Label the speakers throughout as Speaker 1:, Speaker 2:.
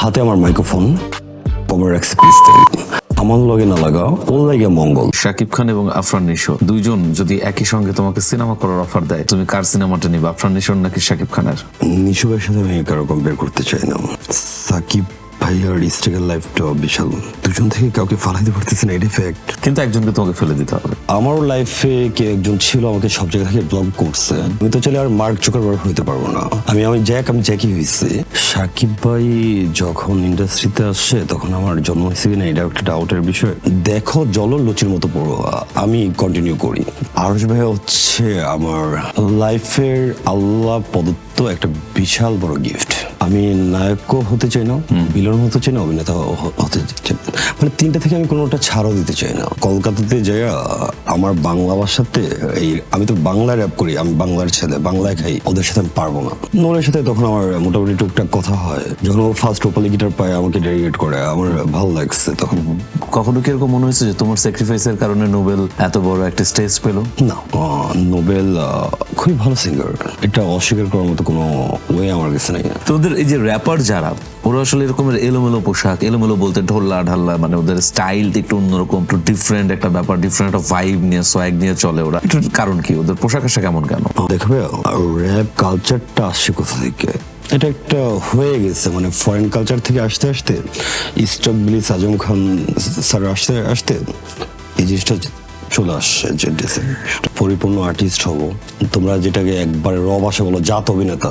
Speaker 1: হাতে আমার মাইক্রোফোন, কবর রাখছে পিস্তল। আমার লগে না লাগা ওর লাগে মঙ্গল।
Speaker 2: শাকিব খান এবং আফরান নিশো দুইজন যদি একই সঙ্গে তোমাকে সিনেমা করার অফার দেয়, তুমি কার সিনেমাটা নিবে, আফরান নিশোর নাকি শাকিব খানের?
Speaker 1: নিশুকের সাথে আমি কারো কম্পেয়ার করতে চাই না। সাকিব ভাইয়ার স্ট্রাগল লাইফটা বিশাল, দুজন থেকে কাউকে ফালাইতে পারতেছে না, এটা ফ্যাক্ট।
Speaker 2: কিন্তু একজনকে তোমাকে ফেলে দিতে হবে।
Speaker 1: আমার লাইফে কে একজন ছিল আমাকে সব জায়গা থেকে ব্লক করছে, আমি তো চলে আর মার্ক জুকারবার্গ হইতে পারবো না। আমি জ্যাকই হয়েছি। সাকিব ভাই যখন ইন্ডাস্ট্রিতে আসছে তখন আমার জন্ম হয়েছে কিনা এটা একটা ডাউটের বিষয়। দেখো জললুচির মতো পড়ো, আমি কন্টিনিউ করি। আরশ ভাইয়া হচ্ছে আমার লাইফের আল্লাহ প্রদত্ত একটা বিশাল বড় গিফট। আমি নায়কও হতে চাই না, ভিলেন হতে চাই না, অভিনেতা হতে চাই না, মানে তিনটা থেকে আমি কোনোটা ছাড়ও দিতে চাই না। কলকাতাতে যাই আমার বাংলা ভাষাতে আমি তো বাংলা র্যাপ করি, আমি বাংলার ছেলে, বাংলায় খাই, ওদের সাথে আমি পারবো না। নোরের সাথে তখন আমার মোটামুটি টুকটাক কথা হয়। যখন ও ফার্স্ট ওপালি গিটার পায় আমাকে ডেডিকেট করে, আমার ভালো লাগছে তখন।
Speaker 2: কখনো কি এরকম মনে হয়েছে যে তোমার স্যাক্রিফাইসের কারণে নোবেল এত বড় একটা স্টেজ পেল?
Speaker 1: না, নোবেল খুবই ভালো সিঙ্গার, এটা অস্বীকার করার মতো কোনো ওয়ে আমার কাছে নাই।
Speaker 2: তোদের এই যে র্যাপার যারা, ওরা আসলে এরকমের এলোমেলো পোশাক, এলোমেলো বলতে ঢোল্লা ঢাল্লা, মানে ওদের স্টাইলটা একটু অন্যরকম, একটু ডিফারেন্ট একটা ব্যাপার, ডিফারেন্ট একটা ভাইব নিয়ে, সোয়াগ নিয়ে চলে ওরা। এটার কারণ কি? ওদের পোশাক আশাক কেমন কেন?
Speaker 1: দেখবে র্যাপ কালচারটা আসছে কোথা থেকে? এটা একটা হয়ে গেছে, মানে ফরেন কালচার থেকে আসতে আসতে, ইস্টাবলিশ আজম খান স্যার আসতে আসতে এই জিনিসটা চলে আসছে যে পরিপূর্ণ আর্টিস্ট হব। তোমরা যেটাকে একবারে র ভাষা বলো জাত অভিনেতা,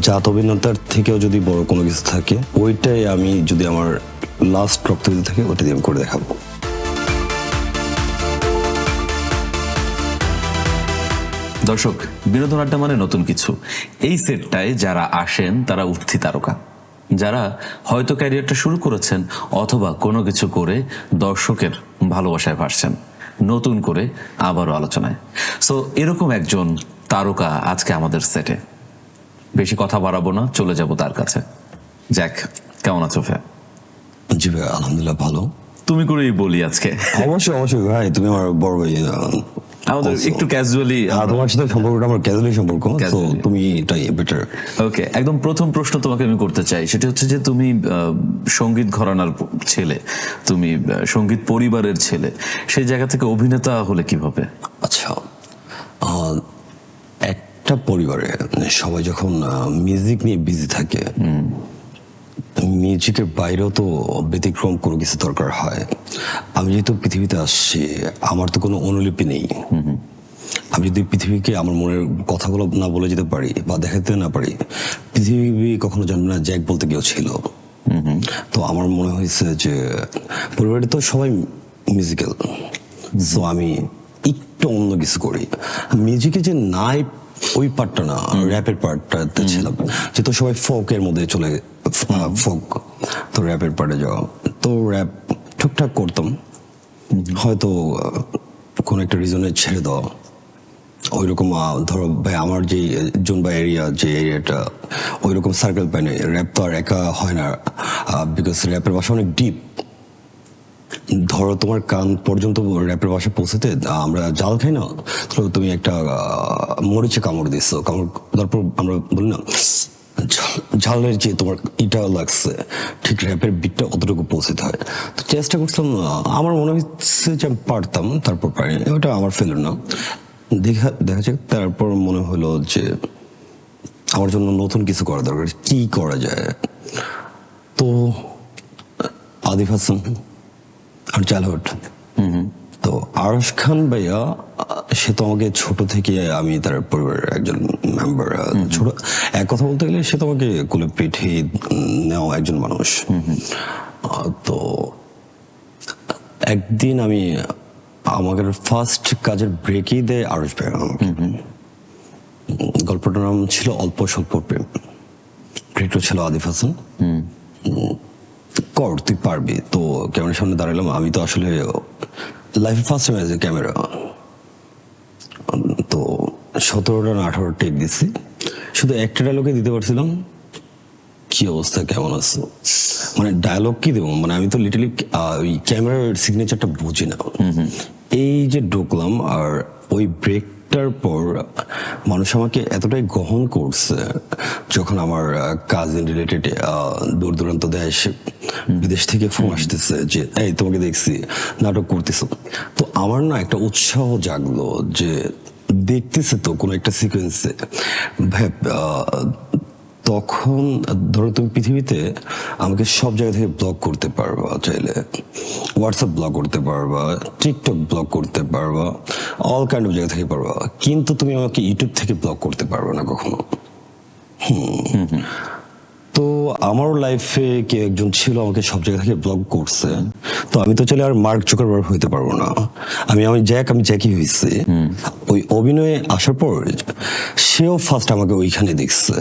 Speaker 1: জাত অভিনেতার থেকেও যদি বড় কোনো কিছু থাকে, ওইটাই আমি যদি আমার লাস্ট রক্তবিন্দু থাকে ওইটা দিয়ে আমি করে দেখাবো।
Speaker 2: দর্শক, বিনোদন আড্ডা মানে নতুন কিছু। এই সেটটায় যারা আসেন তারা উঠতি তারকা, যারা হয়তো ক্যারিয়ারটা শুরু করেছেন অথবা কোনো কিছু করে দর্শকের ভালোবাসায় ভাসছেন, নতুন করে আবারও আলোচনায়। সো এরকম একজন তারকা আজকে আমাদের সেটে। বেশি কথা বাড়াবো না, চলে যাব তার কাছে। জ্যাক, কেমন আছো ভাই?
Speaker 1: জি ভাই, আলহামদুলিল্লাহ ভালো।
Speaker 2: তুমি করেই বলি আজকে।
Speaker 1: অবশ্যই অবশ্যই ভাই, তুমি আমার বড় ভাই।
Speaker 2: আমাদের একটু ক্যাজুয়ালি,
Speaker 1: তোমার সাথে সম্পর্কটা আমার ক্যাজুয়ালি সম্পর্ক, তো তুমি এটাই বেটার।
Speaker 2: ওকে, একদম প্রথম প্রশ্ন তোমাকে আমি করতে চাই, সেটা হচ্ছে যে তুমি সঙ্গীত ঘরানার ছেলে, তুমি সঙ্গীত পরিবারের ছেলে, সেই জায়গা থেকে অভিনেতা হলে কিভাবে?
Speaker 1: আচ্ছা, একটা পরিবারে সবাই যখন মিউজিক নিয়ে বিজি থাকে, মিউজিকের বাইরেও তো ব্যতিক্রম কোনো কিছু দরকার হয়। আমি যেহেতু পৃথিবীতে আসছি, আমার তো কোনো অনুলিপি নেই। আমি যদি পৃথিবীকে আমার মনের কথাগুলো না বলে যেতে পারি বা দেখাতে না পারি, পৃথিবী কখনো জানবে না জ্যাক বলতে কেউ ছিল। তো আমার মনে হয়েছে যে পরিবারে তো সবাই মিউজিক্যাল, সো আমি একটু অন্য কিছু করি। মিউজিকে যে নাই ওই পার্টটা না, র্যাপের পার্টটা ছিলাম, যেহেতু সবাই ফোকের মধ্যে চলে, ফোক, তো র্যাপের পার্টে যাওয়া, তো র্যাপ ঠিকঠাক করতাম, হয়তো কোন একটা রিজনে ছেড়ে দেওয়া। ওইরকম ধরো ভাই আমার যে জোন বা এরিয়া, যে এরিয়াটা ওইরকম সার্কেল পাই না, র্যাপ তো আর একা হয় না, বিকজ র্যাপের ভাষা অনেক ডিপ। ধরো তোমার কান পর্যন্ত র্যাপের ভাষা পৌঁছাতে আমরা জাল খাই না, ধরো তুমি একটা মরিচে কামড় দিচ্ছো, কামড় তারপর আমরা বলি না ঝালের যে তোমার ইটা লাগছে, ঠিক র্যাপের বিটটা অতটুকু পৌঁছাতে হয়। তো চেষ্টা করছিলাম, আমার মনে হচ্ছে যে আমি পারতাম, তারপর পারিনি, ওটা আমার ফেলার না, দেখা যাক। তারপর মনে হলো যে আমার জন্য নতুন কিছু করা দরকার, কি করা যায়। তো আদিফ হাসান আর চাইল্ডহুড, তো আরশ খান ভাইয়া, সে তো আমাকে ছোট থেকে, আমি তার পরিবারের একজন মেম্বার, ছোট এক কথা বলতে গেলে সে তো আমাকে কোলে পিঠে নেওয়া একজন মানুষ। তো একদিন আমি আমাদের ফার্স্ট কাজের ব্রেকই দেয় আরশ ভাইয়া আমাকে। গল্পটার নাম ছিল অল্প স্বল্প প্রেম, ডিরেক্টর ছিল আদিফ হাসান। কর, তুই পারবি। তো ক্যামেরার সামনে দাঁড়ালাম, আমি তো আসলে লাইফে first time as a camera, তো 17টা না 18টা টেক দিচ্ছি, শুধু একটা ডায়লগে দিতে পারছিলাম কি অবস্থা, কেমন আছো, মানে ডায়লগ কি দেবো, মানে আমি তো লিটারলি ওই ক্যামেরার সিগনেচারটা বুঝি না। এই যে ঢুকলাম, আর ওই ব্রেক সেটটার পর মানুষ আমাকে এতটাই গ্রহণ করছে, যখন আমার কাজিন রিলেটেড দূর দূরান্ত দেশে বিদেশ থেকে ফোন আসতেছে যে এই তোমাকে দেখছি নাটক করতেছো, তো আমার না একটা উৎসাহ জাগলো যে দেখতেছে তো কোনো একটা সিকোয়েন্সে। তখন ধরো তুমি পৃথিবীতে আমাকে সব জায়গা থেকে ব্লক করতে পারবা, চাইলে হোয়াটসঅ্যাপ ব্লক করতে পারবা, টিকটক ব্লক করতে পারবা, অল কাইন্ড অফ জায়গা থেকে পারবা, কিন্তু তুমি আমাকে ইউটিউব থেকে ব্লক করতে পারবে না কখনো। তো আমার লাইফে কে একজন ছিল আমাকে সব জায়গা থেকে ব্লক করছে, তো আমি তো চাইলে আর মার্ক জুকারবার্গ হইতে পারবো না। আমি জ্যাকই হয়েছি। ওই অভিনয়ে আসার পর সেও ফার্স্ট আমাকে ওইখানে দেখছে,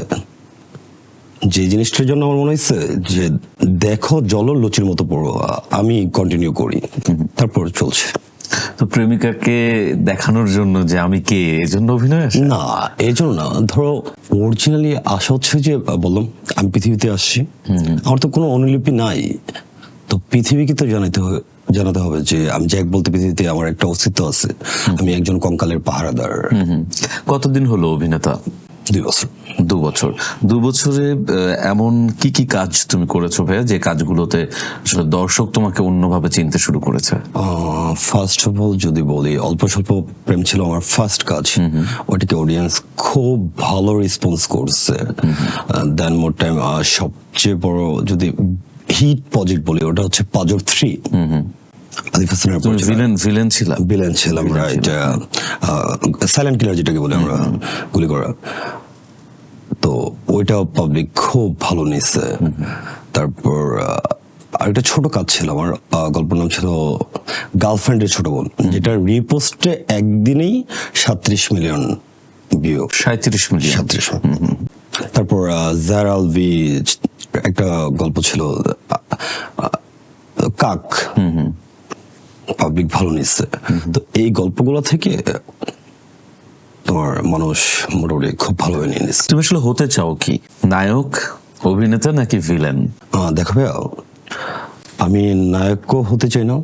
Speaker 1: যে জিনিসটার জন্য আমার মনে হয়েছে যে দেখো জল লুচির মতো পড়ো, আমি কন্টিনিউ করি, তারপর চলছে।
Speaker 2: তো প্রেমিকাকে দেখানোর জন্য যে আমি কে, এজন্য অভিনয় আসে?
Speaker 1: না, এই জন্য না। ধরো অরিজিনালি আশা হচ্ছে যে বললাম আমি পৃথিবীতে আসছি, আমার তো কোনো অনুলিপি নাই, তো পৃথিবীকে তো জানাতে হবে যে আমি জ্যাক বলতে পৃথিবীতে আমার একটা অস্তিত্ব আছে, আমি একজন কঙ্কালের পাহারাদার।
Speaker 2: কতদিন হলো অভিনেতা?
Speaker 1: 2 বছর।
Speaker 2: 2 বছর। 2 বছরে এমন কি কি কাজ তুমি করেছো ভাইয়া, যে কাজগুলোতে আসলে দর্শক তোমাকে অন্যভাবে চিনতে শুরু করেছে?
Speaker 1: ফার্স্ট অফ অল যদি বলি, অল্প স্বল্প প্রেম ছিল আমার ফার্স্ট কাজ, ওটাকে অডিয়েন্স খুব ভালো রেসপন্স করছে। দেন মোর টাইম সবচেয়ে বড় যদি হিট প্রজেক্ট বলি, ওটা হচ্ছে পাজর 3। আদিফ হাসানের
Speaker 2: ভিলেন
Speaker 1: ছিলাম, রাইট। সাইলেন্ট কিলার যেটাকে বলি আমরা, গুলি করা। তো ওইটা পাবলিক খুব ভালো নিচ্ছে। তারপর আরেকটা ছোট কাজ ছিল আমার, গল্পের নাম ছিল গার্লফ্রেন্ডের ছোট বোন, যেটা রিপোস্টে একদিনেই 37 মিলিয়ন ভিউ।
Speaker 2: 37 মিলিয়ন।
Speaker 1: তারপর জারালভি একটা গল্প ছিল কাক, পাবলিক ভালো নিচ্ছে। তো এই গল্পগুলো থেকে তোমার মানুষ মোটামুটি খুব ভালো নিয়ে নিচ্ছে।
Speaker 2: তুমি আসলে হতে চাও কি, নায়ক, অভিনেতা নাকি ভিলেন?
Speaker 1: দেখো ভাইয়া, আমি নায়কও হতে চাই না,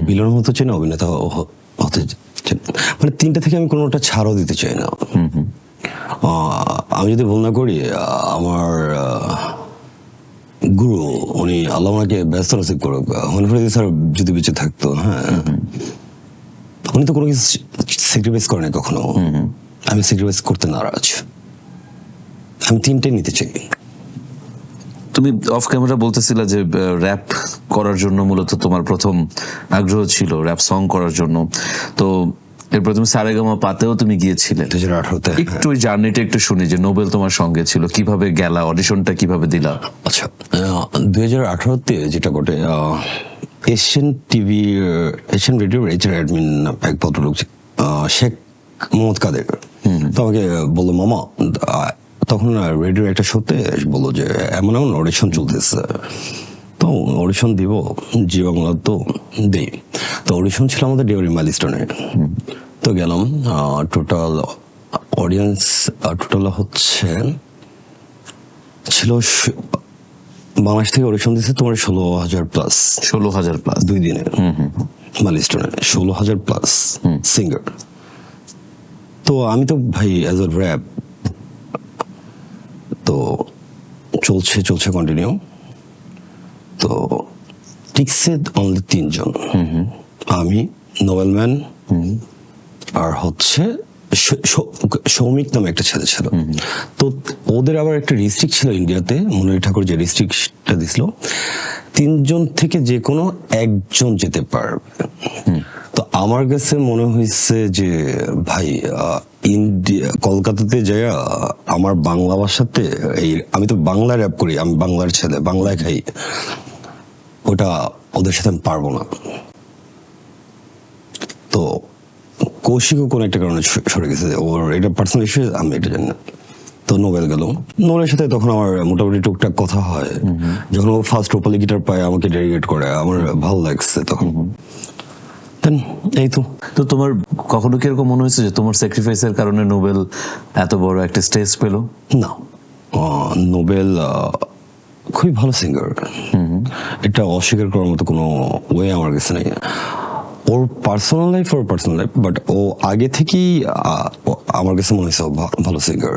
Speaker 1: ভিলেনও হতে চাই না, অভিনেতা হতে চাই না, মানে তিনটা থেকে আমি কোনোটা ছাড়ও দিতে চাই না। আমি যদি ভুল না করি, আমার গুরু, উনি আল্লাহ ওনাকে ব্যস্ত নসিব করুক, হনিফরদি স্যার যদি বেঁচে থাকতো, হ্যাঁ, উনি তো কোনো কিছু স্যাক্রিফাইস করেনি কখনো। আমি স্যাক্রিফাইস করতে নারাজ, আমি তিনটাই নিতে চাই।
Speaker 2: তুমি অফ ক্যামেরা বলতেছিলা যে র‍্যাপ করার জন্য মূলত তোমার প্রথম আগ্রহ ছিল, র‍্যাপ সং করার জন্য। তো এরপর তুমি সারেগামা পাতেও তুমি গিয়েছিলে
Speaker 1: 2018-তে।
Speaker 2: একটু ওই জার্নিটা একটু শুনি, যে নোবেল তোমার সঙ্গে ছিল, কিভাবে গেলা, অডিশনটা কিভাবে দিলা?
Speaker 1: আচ্ছা, 2018-তে যেটা ঘটে, এশিয়ান টিভি, এশিয়ান রেডিওর এইচআর অ্যাডমিন এক ভদ্রলোক, শেখ মোহাম্মদ কাদের, তো আমাকে বললো মামা, তখন রেডিওর একটা শোতে বললো যে এমন এমন অডিশন চলতেছে, তো অডিশন দিব, জি বাংলা, তো দেই। তো অডিশন ছিল আমাদের ডিওরি মাইলস্টোনে। তো গেলাম, টোটাল অডিয়েন্স টোটাল হচ্ছে ছিল, বাংলাদেশ থেকে অডিশন দিচ্ছে তোমার 16,000 প্লাস।
Speaker 2: 16,000 প্লাস
Speaker 1: 2 দিনে মাইলস্টোনে 16,000 প্লাস সিঙ্গার। তো আমি তো ভাই অ্যাজ আ র‍্যাপ, তো চলছে কন্টিনিউ। তো টিকসে অনলি 3 জন, আমি, নোবেলম্যান, আর হচ্ছে সৌমিক নামে একটা ছেলে ছিল। তো ওদের আবার একটা রিস্ট্রিক্ট ছিল ইন্ডিয়াতে, মনির ঠাকুর যে রিস্ট্রিক্টটা দিছিল, 3 জন থেকে যে কোনো একজন যেতে পারবে। তো আমার কাছে মনে হয়েছে যে ভাই, ইন্ডিয়া কলকাতাতে যায় আমার বাংলা ভাষাতে, আমি তো বাংলা র‍্যাপ করি, আমি বাংলার ছেলে, বাংলায় খাই, ওটা ওদের সাথে আমি পারবো না। তো কৌশিকও কোনো একটা কারণে সরে গেছে, ওর এটা পার্সোনাল ইস্যু, আমি এটা জানি না। তো নোবেল গেল, নোবেলের সাথে তখন আমার মোটামুটি টুকটাক কথা হয়। যখন ও ফার্স্ট রূপালী গিটার পায়, আমাকে ডেডিকেট করে, আমার ভালো লাগছে তখন। এই তো
Speaker 2: তোমার কখনো কি এরকম মনে হয়েছে যে তোমার স্যাক্রিফাইসের কারণে নোবেল এত বড় একটা স্টেজ পেল?
Speaker 1: না, নোবেল খুবই ভালো সিঙ্গার, এটা অস্বীকার করার মতো কোনো ওয়ে আমার কাছে নেই। ওর পার্সোনাল লাইফ, বাট ও আগে থেকেই আমার কাছে মনে হয়েছে ও ভালো সিঙ্গার।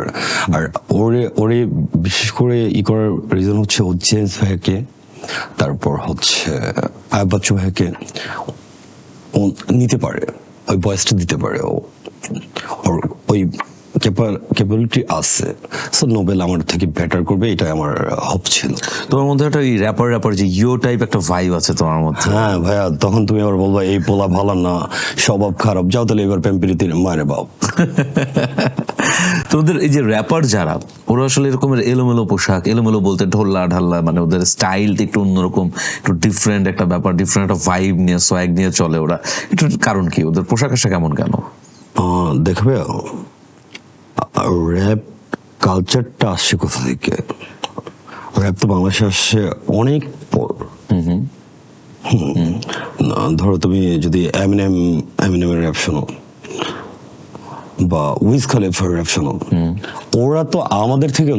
Speaker 1: আর ওরে ওরে বিশেষ করে করার রিজন হচ্ছে ও জেমস ভাইকে, তারপর হচ্ছে আয়াব বাচ্চু ভাইকে ও নিতে পারে, ওই ভয়েসটা দিতে পারে, ওর ওই ক্যাপাবিলিটি আছে। সো নোবেল আমার থেকে বেটার করবে, এটা আমার হোপ ছিল।
Speaker 2: তোমার মধ্যে একটা র্যাপার যে ইয়ো টাইপ একটা ভাইব আছে তোমার মধ্যে।
Speaker 1: হ্যাঁ ভাইয়া, তখন তুমি আবার বলবা এই পোলা ভালো না, স্বভাব খারাপ, যাও তাহলে এবার প্রেমপ্রীতির মারে বাপ।
Speaker 2: তোমাদের এই যে র্যাপার যারা, ওরা আসলে এরকমের এলোমেলো পোশাক, এলোমেলো বলতে ঢোল্লা ঢাল্লা, মানে ওদের স্টাইলটা একটু অন্যরকম, একটু ডিফারেন্ট একটা ব্যাপার, ডিফারেন্ট একটা ভাইব নিয়ে, সোয়াগ নিয়ে চলে ওরা। এটার কারণ কি? ওদের পোশাক আশাক কেমন কেন?
Speaker 1: দেখবে র্যাপ কালচারটা আসছে কোথা থেকে? র্যাপ তো বাংলাদেশে আসছে অনেক পর। ধরো তুমি যদি এমিনেমের র্যাপ শোনো বা উইজ খালিফার র্যাপ শোনো, ওরা তো আমাদের থেকে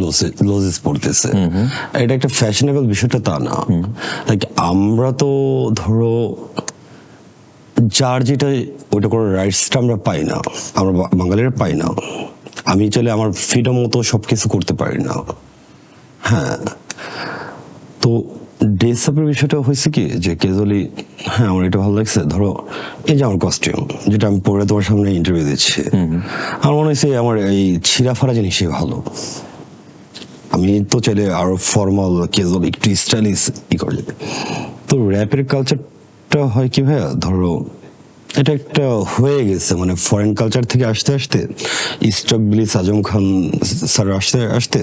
Speaker 1: লজেস পড়তেছে। এটা একটা ফ্যাশনেবল বিষয়টা তা না। লাইক আমরা তো ধরো যার যেটা ওইটা করার রাইটসটা আমরা পাই না, আমরা বাঙালিরা পাই না। আমি চাইলে আমার ফ্রিডম মতো সবকিছু করতে পারি না। হ্যাঁ, তো ড্রেস আপের বিষয়টা হয়েছে কি যে ক্যাজুয়ালি, হ্যাঁ আমার এটা ভালো লাগছে, ধরো এই যে আমার কস্টিউম যেটা আমি পরে তোমার সামনে ইন্টারভিউ দিচ্ছি, আমার মনে হয়েছে আমার এই ছিঁড়াফাড়া জিনিসই ভালো। আমি তো চাইলে আরো ফর্মাল ক্যাজুয়াল একটু স্টাইলিশ করে। তো র্যাপের কালচারটা হয় কি ভাইয়া, ধরো এটা একটা হয়ে গেছে, মানে ফরেন কালচার থেকে আসতে আসতে, stock bliss Azam Khan sir আসতে আসতে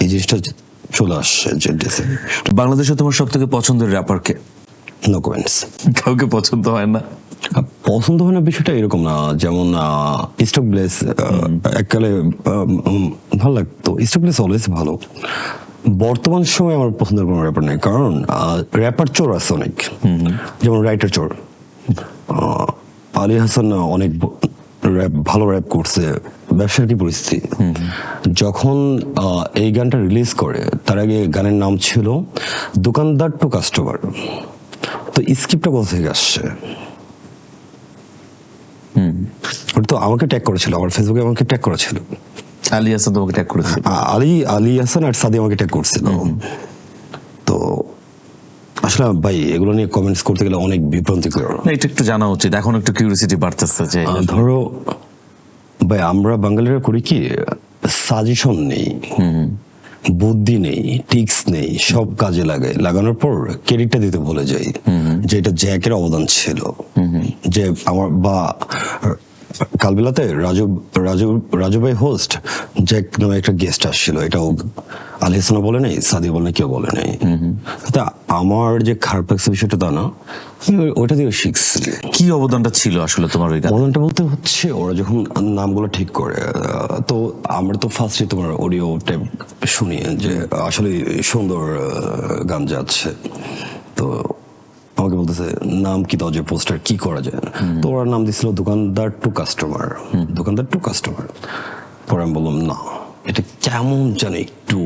Speaker 1: এই জিনিসটা চলে আসছে। যে
Speaker 2: বাংলাদেশে তোমার সব থেকে পছন্দের র্যাপার কে?
Speaker 1: No comments.
Speaker 2: কাউকে পছন্দ হয় না?
Speaker 1: পছন্দ হয় না বিষয়টা এরকম না, যেমন স্টক ব্লেস এককালে ভালো লাগতো, স্টক ব্লেস অলওয়েজ ভালো। বর্তমান সময় আমার পছন্দের কোনো র্যাপার নেই, কারণ র্যাপার চোর আছে অনেক, যেমন রাইটার চোর। আলী হাসান অনেক ভালো র্যাপ করছে। ব্যবসার কি পরিস্থিতি, যখন এই গানটা রিলিজ করে তার আগে গানের নাম ছিল দোকানদার টু কাস্টমার। তো স্ক্রিপ্টটা কোথা থেকে আসছে? ওটা তো আমাকে ট্যাগ করেছিল, আমার ফেসবুকে আমাকে ট্যাগ করেছিল।
Speaker 2: আলী হাসান তোমাকে ট্যাগ করেছিল?
Speaker 1: আলী হাসান আর সাদি আমাকে ট্যাগ করছিল। তো আসলে ভাই এগুলো নিয়ে কমেন্টস করতে গেলে অনেক বিভ্রান্তিকর।
Speaker 2: না, এটা একটু জানা উচিত, এখন একটু কিউরিওসিটি বাড়তেছে যে
Speaker 1: ধরো ভাই আমরা বাঙালিরা করি কি, সাজেশন নেই, বুদ্ধি নেই, টিক্স নেই, সব কাজে লাগানোর পর ক্রেডিটটা দিতে ভুলে যাই যে এটা জ্যাকের অবদান ছিল। যে আমার বা কালবেলাতে রাজু ভাই হোস্ট, জ্যাক নামে একটা গেস্ট আসছিল, এটাও আলী হাসানও বলে নাই, সাদি বলে কেউ বলে নাই। তা আমার যে খারাপ লাগছে বিষয়টা তা না, ওইটা দিয়ে শিখছি।
Speaker 2: কি অবদানটা ছিল আসলে তোমার ওই গানে?
Speaker 1: অবদানটা বলতে হচ্ছে ওরা যখন নামগুলো ঠিক করে, তো আমরা তো ফার্স্টে তোমার অডিও টেপ শুনি যে আসলে সুন্দর গান যাচ্ছে, তো আমাকে বলতেছে নাম কি দাও, যে পোস্টার কি করা যায়। তো ওরা নাম দিছিল দোকানদার টু কাস্টমার, দোকানদার টু কাস্টমার। পরে আমি বললাম না, এটা কেমন জানি একটু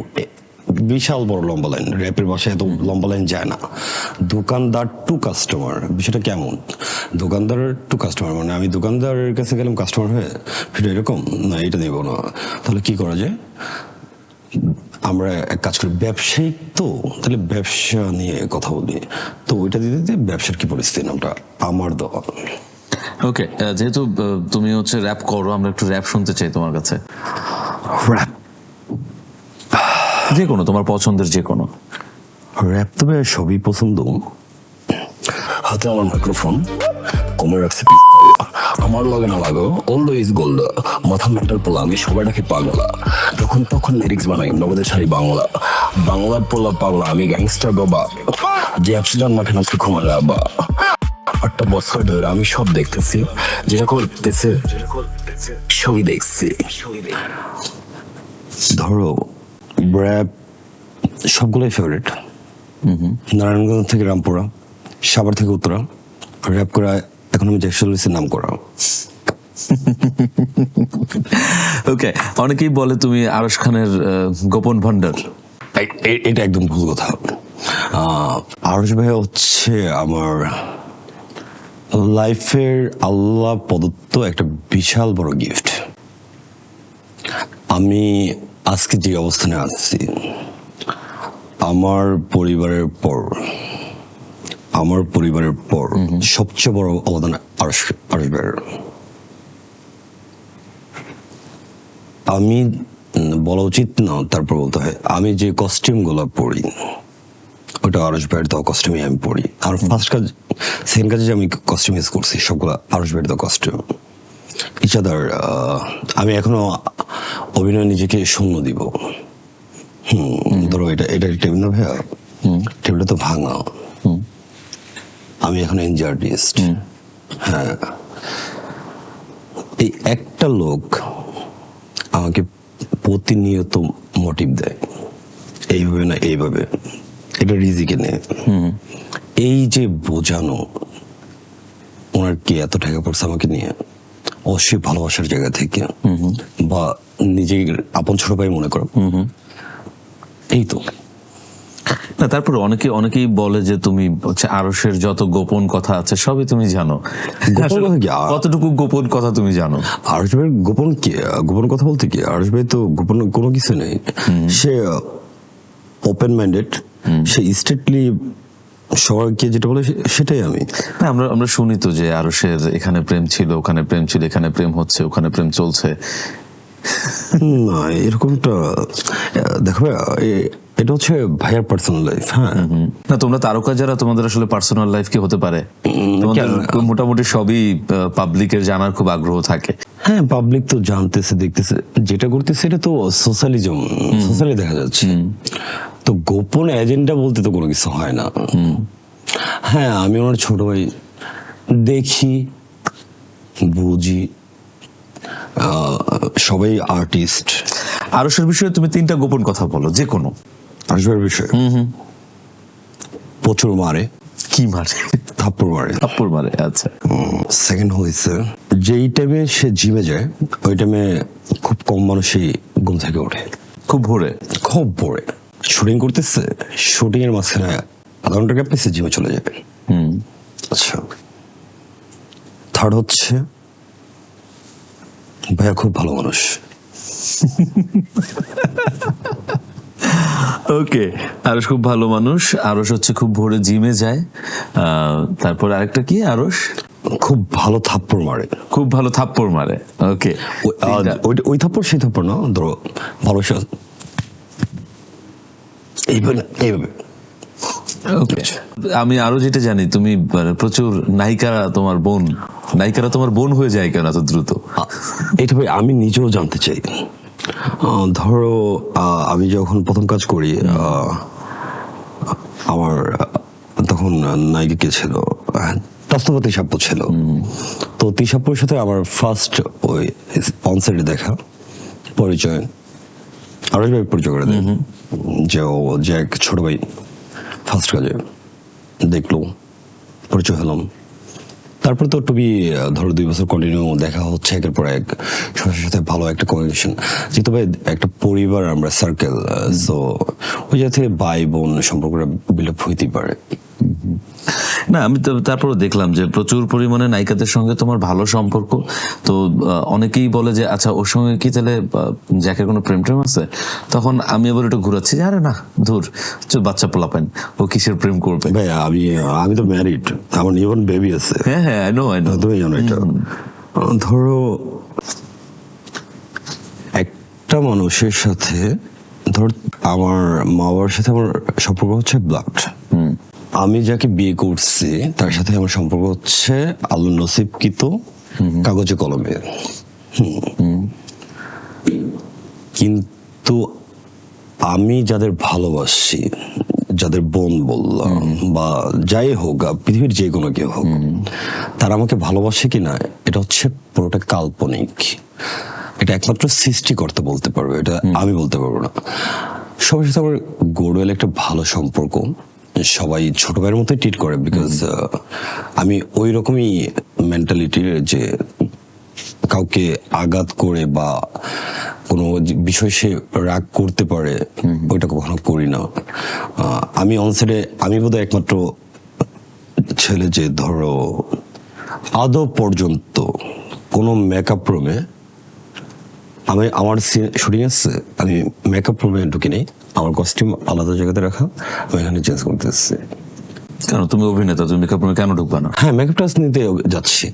Speaker 1: বিশাল বড় লম্বা লাইন, র্যাপের ভাষায় এত লম্বা লাইন যায় না। দোকানদার টু কাস্টমার বিষয়টা কেমন? দোকানদার টু কাস্টমার মানে আমি দোকানদারের কাছে গেলাম কাস্টমার হয়ে, সেটা এরকম না, এটা নেব না। তাহলে কি করা যায়? আমরা এক কাজ করি, ব্যবসায়িক তো, তাহলে ব্যবসা নিয়ে কথা বলি। তো ওইটা দিতে দিতে ব্যবসার কি পরিস্থিতি নামটা আমার দেওয়া।
Speaker 2: ওকে, যেহেতু তুমি হচ্ছে র্যাপ করো, আমরা একটু র্যাপ শুনতে চাই তোমার কাছে।
Speaker 1: র্যাপ
Speaker 2: যে কোনো তোমার পছন্দের যে কোনো
Speaker 1: র্যাপ, তবে সবই পছন্দ। হাতে আমার মাইক্রোফোন, কোমরে রাখছি আমার লাগে না লাগো, অলওয়েজ গোল্ড, মাথা মেন্টাল পোলা, আমি সবাই নাকি পাগলা, যখন তখন লিরিক্স বানাই নবদের শাড়ি বাংলা, বাংলার পোলা পাগলা, আমি গ্যাংস্টার বাবা, যে 100 জন মাঠে নাচতে ঘুমালে আবা। 8টা বছর ধরে আমি সব দেখতেছি, যেটা করতেছে সবই দেখছি। ধরো র্যাপ সবগুলোই ফেভারিট। নারায়ণগঞ্জ থেকে রামপুরা, সাভার থেকে উত্তরা, র্যাপ করা এখন আমি জ্যাকসন নাম করা।
Speaker 2: ওকে, অনেকেই বলে তুমি আরশ খানের গোপন ভান্ডার।
Speaker 1: এটা একদম ভুল কথা। আরশ ভাই হচ্ছে আমার লাইফের আল্লাহ প্রদত্ত একটা বিশাল বড় গিফট। আমি আজকে যে অবস্থানে আছি, আমার পরিবারের পর সবচেয়ে বড় অবদান আসবে। আমি বলা উচিত না, তারপর বলতে হয়, আমি যে কস্টিউম গুলো পরি ওটা আরশ ভাইয়ের দেওয়া কস্টিউমই আমি পরি। আর ফার্স্ট কাজ, সেকেন্ড কাজে যে আমি কস্টিউম ইউজ করছি সবগুলো আরশ ভাইয়ের দেওয়া কস্টিউম। ইচ আদার, আমি এখনো অভিনয় নিজেকে শূন্য দিব। ধরো এটা টেবিল না ভাইয়া, টেবিলটা তো ভাঙা, আমি এখন এনজি আর্টিস্ট। হ্যাঁ, এই একটা লোক আমাকে প্রতিনিয়ত মোটিভ দেয়, এইভাবে না এইভাবে, এটা রিজিকে নেই। এই যে বোঝানো ওনার কি এত টাকা পড়ছে আমাকে নিয়ে, অবশ্যই ভালোবাসার জায়গা থেকে বা নিজের আপন ছোট ভাই মনে করো, এই তো।
Speaker 2: না, তারপর অনেকেই বলে যে তুমি হচ্ছে আরশের যত গোপন কথা আছে সবই তুমি জানো।
Speaker 1: গোপন কথা কি?
Speaker 2: কতটুকু গোপন কথা তুমি জানো?
Speaker 1: আরশ ভাইয়ের গোপন কি? গোপন কথা বলতে কি, আরশ ভাই তো গোপন কোনো কিছু নেই। সে ওপেন মাইন্ডেড, সে স্ট্রেটলি সবাইকে যেটা বলে সেটাই আমি।
Speaker 2: না, আমরা শুনি তো যে আরশের এখানে প্রেম ছিল, ওখানে প্রেম ছিল, এখানে প্রেম হচ্ছে, ওখানে প্রেম চলছে।
Speaker 1: না, এরকমটা দেখো, এটা হচ্ছে ভাইয়ার পার্সোনাল লাইফ। হ্যাঁ,
Speaker 2: না, তোমরা তারকা যারা, তোমাদের আসলে পার্সোনাল লাইফ কি হতে পারে? তোমাদের মোটামুটি সবই পাবলিকের জানার খুব আগ্রহ থাকে।
Speaker 1: হ্যাঁ, পাবলিক তো জানতেছে, দেখতেছে, যেটা করতেছে এটা তো সোশ্যালি দেখা যাচ্ছে। তো গোপন এজেন্ডা বলতে তো কোনো কিছু হয় না। হ্যাঁ, আমি ওনার ছোট ভাই, দেখি বুঝি, সবাই আর্টিস্ট।
Speaker 2: আরশের বিষয়ে তুমি 3টা গোপন কথা বলো, যে কোনো।
Speaker 1: আরশের বিষয় প্রচুর মারে।
Speaker 2: কি মারে?
Speaker 1: থাপ্পড় মারে।
Speaker 2: থাপ্পড় মারে, আচ্ছা।
Speaker 1: সেকেন্ড হয়েছে, যেই টাইমে সে জিমে যায় ওই টাইমে খুব কম মানুষই ঘুম থেকে ওঠে।
Speaker 2: খুব ভোরে?
Speaker 1: খুব ভোরে। শুটিং করতেছে, শুটিং এর মাঝখানে আধা ঘন্টা গ্যাপ পেয়েছে, জিমে চলে যাবে। আচ্ছা, থার্ড হচ্ছে ভাইয়া খুব ভালো মানুষ।
Speaker 2: ওকে, আরশ খুব ভালো মানুষ, আরশ হচ্ছে খুব ভোরে জিমে যায়। তারপর আরেকটা কি? আরশ
Speaker 1: খুব ভালো থাপ্পড় মারে।
Speaker 2: খুব ভালো থাপ্পড় মারে। ওকে,
Speaker 1: ওই থাপ্পড় সেই থাপ্পড় না, ধরো ভালোবাসা এইভাবে এইভাবে।
Speaker 2: ওকে, আমি আরো যেটা জানি, তুমি প্রচুর নায়িকারা তোমার বোন হয়ে যায় কেন এত দ্রুত?
Speaker 1: এটা ভাই আমি নিজেও জানতে চাই। ধরো আমি যখন প্রথম কাজ করি, আমার তখন নায়িকা কে ছিল, তস্তফা তিশাপ্পু ছিল। তো তিশাপ্পুর সাথে আমার ফার্স্ট ওই অনসাইডে দেখা পরিচয়, আরশ ভাই পরিচয় করে দেয় যে ও যে এক ছোট ভাই। ফার্স্ট কাজে দেখলো, পরিচয় হলাম। তারপর তো টুবি ধরো 2 বছর কন্টিনিউ দেখা হচ্ছে, একের পর এক সবার সাথে ভালো একটা কমিউনিকেশন। যেহেতু ভাই একটা পরিবার, আমরা সার্কেল, সো ওই জায়গা থেকে ভাই বোন সম্পর্কটা বিল্ড আপ হইতেই পারে।
Speaker 2: না, আমি তো তারপরে দেখলাম যে প্রচুর পরিমাণে নায়িকাদের সঙ্গে তোমার ভালো সম্পর্ক। তো অনেকেই বলে যে আচ্ছা, ওর সঙ্গে কি তাহলে জ্যাকের কোনো প্রেম আছে? তখন আমি আবার একটু ঘুরাচ্ছি যে আরে না, ধুর, বাচ্চা পোলাপেন, ও কিসের প্রেম করবে?
Speaker 1: ভাই আমি তো ম্যারিড, আমার নিউবর্ন বেবি আছে।
Speaker 2: হ্যাঁ, আই নো।
Speaker 1: তুমি জানো এটা। ধরো একটা মানুষের সাথে, ধর আমার মা বাবার সাথে আমার সম্পর্ক হচ্ছে ব্লাড। আমি যাকে বিয়ে করছি তার সাথে আমার সম্পর্ক হচ্ছে আল্লাহ নসিবকৃত কাগজে কলমে। কিন্তু আমি যাদের ভালোবাসি, যাদের বোন বললাম বা যাই হোক, পৃথিবীর যে কোনো কেউ হোক, তারা আমাকে ভালোবাসে কিনা এটা হচ্ছে পুরোটা কাল্পনিক। এটা একমাত্র সৃষ্টিকর্তা বলতে পারবে, এটা আমি বলতে পারবো না। সবার সাথে আমার গড়ওয়েল একটা ভালো সম্পর্ক, সবাই ছোট ভাইয়ের মতোই ট্রিট করে, বিকজ আমি ওই রকমই মেন্টালিটির, যে কাউকে আঘাত করে বা কোনো বিষয় সে রাগ করতে পারে ওইটা কখনো করি না। আমি অনসাইডে আমি বোধহয় একমাত্র ছেলে যে ধরো আদৌ পর্যন্ত কোনো মেকআপ রুমে আমি আমার শুটিং আছে, আমি মেকআপ রুমে ঢুকে নেই, আমার কস্টিউম আলাদা জায়গাতে রাখা, আমি এখানে চেঞ্জ করতেছি।
Speaker 2: কেন, তুমি অভিনেতা, তুমি মেকআপ রুমে কেন ঢুকবা না?
Speaker 1: হ্যাঁ, মেকআপ টাচ নিতে যাচ্ছি,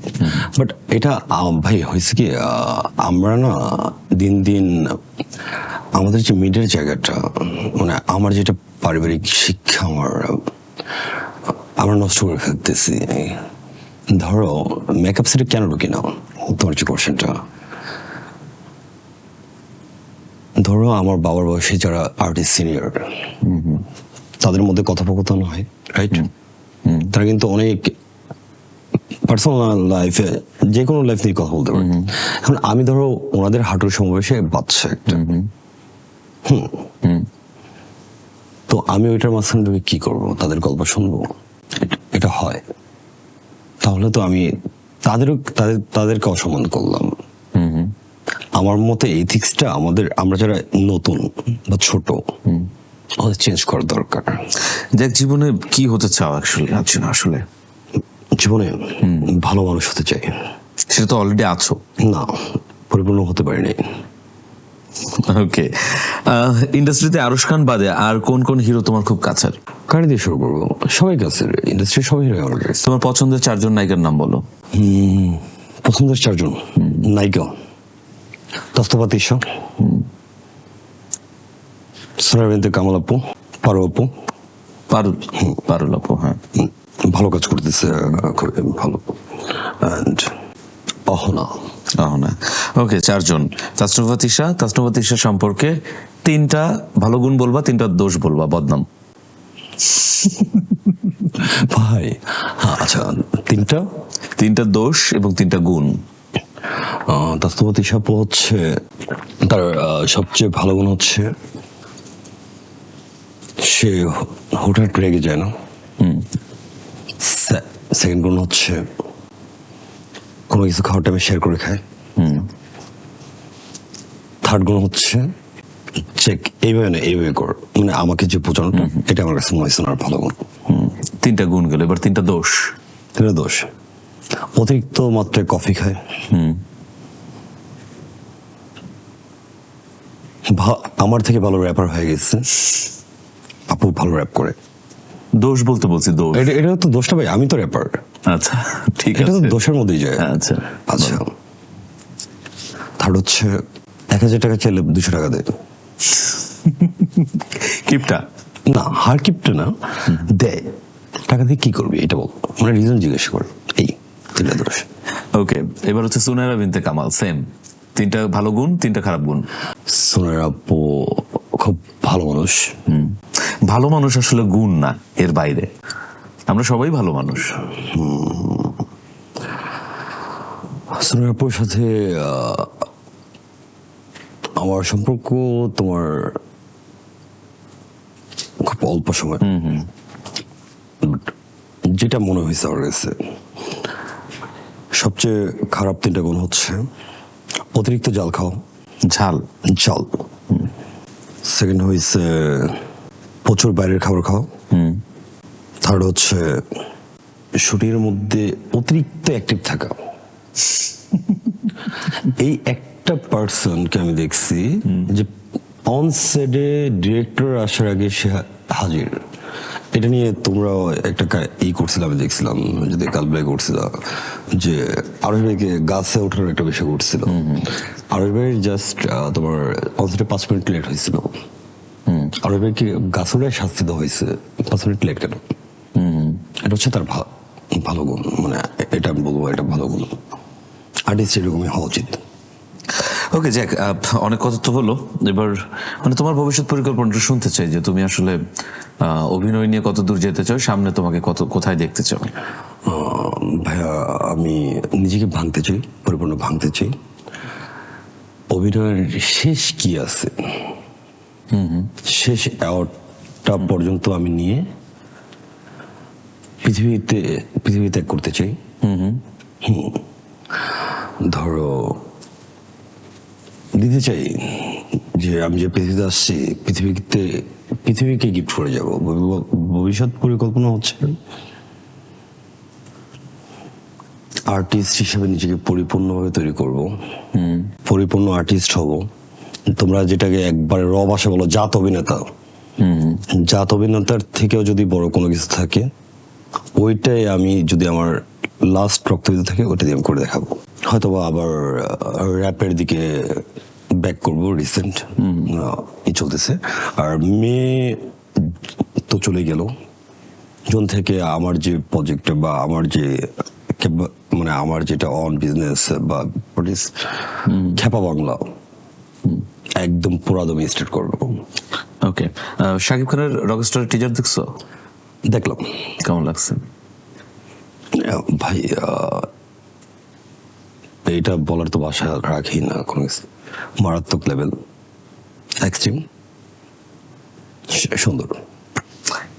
Speaker 1: বাট এটা ভাই হয়েছে কি, আমরা না দিন দিন আমাদের যে মিডের জায়গাটা, মানে আমার যেটা পারিবারিক শিক্ষা আমরা নষ্ট করে ফেলতেছি। ধরো মেকআপ সেটে কেন ঢুকি না, তোমার যে কোশ্চেনটা, ধরো আমার বাবার বয়সী যারা আর্টিস্ট সিনিয়র, তাদের মধ্যে কথোপকথন হয়, রাইট? তারা কিন্তু অনেক পার্সোনাল লাইফে, যে কোনো লাইফ নিয়ে কথা বলতে পারে। এখন আমি ধরো ওনাদের হাঁটুর সমাবেশে বাচ্চা একটা, তো আমি ওইটার মাঝখানে ঢুকে কি করবো, তাদের গল্প শুনবো? এটা হয়, তাহলে তো আমি তাদেরকে অসম্মান করলাম। আমার মতে এথিক্সটা আমরা যারা নতুন বা ছোট, আমাদের চেঞ্জ করার দরকার।
Speaker 2: দেখ, জীবনে কি হতে চাও আসলে?
Speaker 1: জীবনে ভালো মানুষ হতে চাই।
Speaker 2: সেটা তো অলরেডি আছো।
Speaker 1: না, পরিপূর্ণ হতে পারিনি।
Speaker 2: ওকে, ইন্ডাস্ট্রিতে আরশ খান বাদে আর কোন কোন হিরো তোমার খুব কাছের?
Speaker 1: কারি দিয়ে শুরু করবো, সবাই কাছে, ইন্ডাস্ট্রি সবাই আমার কাছে।
Speaker 2: তোমার পছন্দের 4 জন নায়িকার নাম বলো।
Speaker 1: পছন্দের 4 জন নায়িকা: তস্তফা তিশা, সোনার বিনতে কামাল আপু, পারো আপু।
Speaker 2: পারুল আপু, হ্যাঁ,
Speaker 1: ভালো কাজ করতেছে, খুবই ভালো। অ্যান্ড অহনা।
Speaker 2: ওকে, 4 জন। তস্তফা তিশা সম্পর্কে 3টা ভালো গুণ বলবা, 3টা দোষ বলবা, বদনাম।
Speaker 1: ভাই হ্যাঁ, আচ্ছা,
Speaker 2: 3টা দোষ এবং 3টা গুণ।
Speaker 1: তস্তফা তিশা আপু হচ্ছে, তার সবচেয়ে ভালো গুণ হচ্ছে সে হুটহাট রেগে যায় না। সেকেন্ড গুণ হচ্ছে কোনো কিছু খাওয়ার টাইমে শেয়ার করে খায়। থার্ড গুণ হচ্ছে চেক এইভাবে না এইভাবে কর, মানে আমাকে যে বোঝানোটা, এটা আমার কাছে মনে হয়েছে আর ভালো গুণ।
Speaker 2: 3টা গুণ গেল, এবার 3টা দোষ।
Speaker 1: 3টা দোষ: অতিরিক্ত মাত্রায় কফি খায়, আমার থেকে ভালো র্যাপার হয়ে গেছে, আপু ভালো র্যাপ করে।
Speaker 2: দোষ বলতে বলছি, দোষ।
Speaker 1: এটা তো দোষটা ভাই, আমি তো র্যাপার।
Speaker 2: আচ্ছা, ঠিক
Speaker 1: এটা
Speaker 2: আছে,
Speaker 1: তো দোষের মধ্যেই যায়।
Speaker 2: আচ্ছা।
Speaker 1: থার্ড হচ্ছে 1000 টাকা চাইলে 200 টাকা দেয়।
Speaker 2: কিপটা
Speaker 1: না, হার কিপটা না, দেয়। টাকা দিয়ে কি করবি এটা বল, মানে রিজন জিজ্ঞেস কর। এই 3টা দোষ।
Speaker 2: ওকে, এবার হচ্ছে সুনায়রা বিনতে কামাল, সেম 3টা ভালো গুণ, 3টা খারাপ গুণ।
Speaker 1: সোনার আপু খুব ভালো মানুষ।
Speaker 2: ভালো মানুষ আসলে গুণ না, এর বাইরে। আমরা সবাই ভালো মানুষ।
Speaker 1: সোনার আপুর সাথে আমার সম্পর্ক তোমার খুব অল্প সময়, যেটা মনে হয়েছে আমার কাছে সবচেয়ে খারাপ 3টা গুণ হচ্ছে অতিরিক্ত জাল খাও।
Speaker 2: ঝাল।
Speaker 1: সেকেন্ড হয়েছে প্রচুর বাইরের খাবার খাও। থার্ড হচ্ছে শুটিংয়ের মধ্যে অতিরিক্ত অ্যাক্টিভ থাকা। এই একটা পার্সনকে আমি দেখছি যে অন সেটে ডিরেক্টর আসার আগে সে হাজির। এটা নিয়ে তোমরা একটা করছিলাম, আমি দেখছিলাম, যদি কালবেলা করছিল যে আরশ ভাইকে গাছে ওঠার একটা বিষয় করছিল। আরশ ভাই জাস্ট তোমার অন সেটে 5 মিনিট লেট হয়েছিল। আরশ ভাইকে গাছ ওঠায় শাস্তি দেওয়া হয়েছে 5 মিনিট লেট কেন? এটা হচ্ছে তার ভালো গুণ, মানে এটা আমি বলবো এটা ভালো গুণ। আর্টিস্ট এরকমই হওয়া উচিত।
Speaker 2: ওকে, জ্যাক, অনেক কথা তো হলো। এবার মানে তোমার ভবিষ্যৎ পরিকল্পনাটা শুনতে চাই, যে তুমি আসলে অভিনয় নিয়ে কত দূর যেতে চাও, সামনে তোমাকে কোথায় দেখতে চাও?
Speaker 1: ভাইয়া, আমি নিজেকে ভাঙতে চাই, পরিপূর্ণ ভাঙতে চাই। অভিনয়ের শেষ কি আছে, শেষ অ্যাওয়ার্ডটা পর্যন্ত আমি নিয়ে পৃথিবী ত্যাগ করতে চাই। ধরো দিতে চাই যে আমি যে পৃথিবীতে আসছি, পৃথিবীকে গিফট করে যাব। ভবিষ্যৎ পরিকল্পনা হচ্ছে আর্টিস্ট হিসেবে নিজেকে পরিপূর্ণভাবে তৈরি করব, পরিপূর্ণ আর্টিস্ট হব। তোমরা যেটাকে একবারে র ভাষা বলো জাত অভিনেতা, জাত অভিনেতার থেকেও যদি বড় কোনো কিছু থাকে, ওইটাই আমি যদি আমার লাস্ট রক্তবিদ থাকে ওইটা দিয়ে আমি করে দেখাবো। হয়তোবা আবার র্যাপের দিকে ব্যাক করবো, রিসেন্ট চলতেছে। আর মেয়ে তো চলে গেল, জুন থেকে আমার যে প্রজেক্ট বা আমার যে মানে আমার যেটা অন বিজনেস বা খেপা বাংলা একদম পুরাদমে স্টার্ট করবো।
Speaker 2: ওকে, শাকিব খানের রকস্টার টিজার দেখছো?
Speaker 1: দেখলাম।
Speaker 2: কেমন লাগছে?
Speaker 1: ভাই এটা বলার তো ভাষা রাখি না, কোনো কিছু মারাত্মক লেভেল, এক্সট্রিম সুন্দর।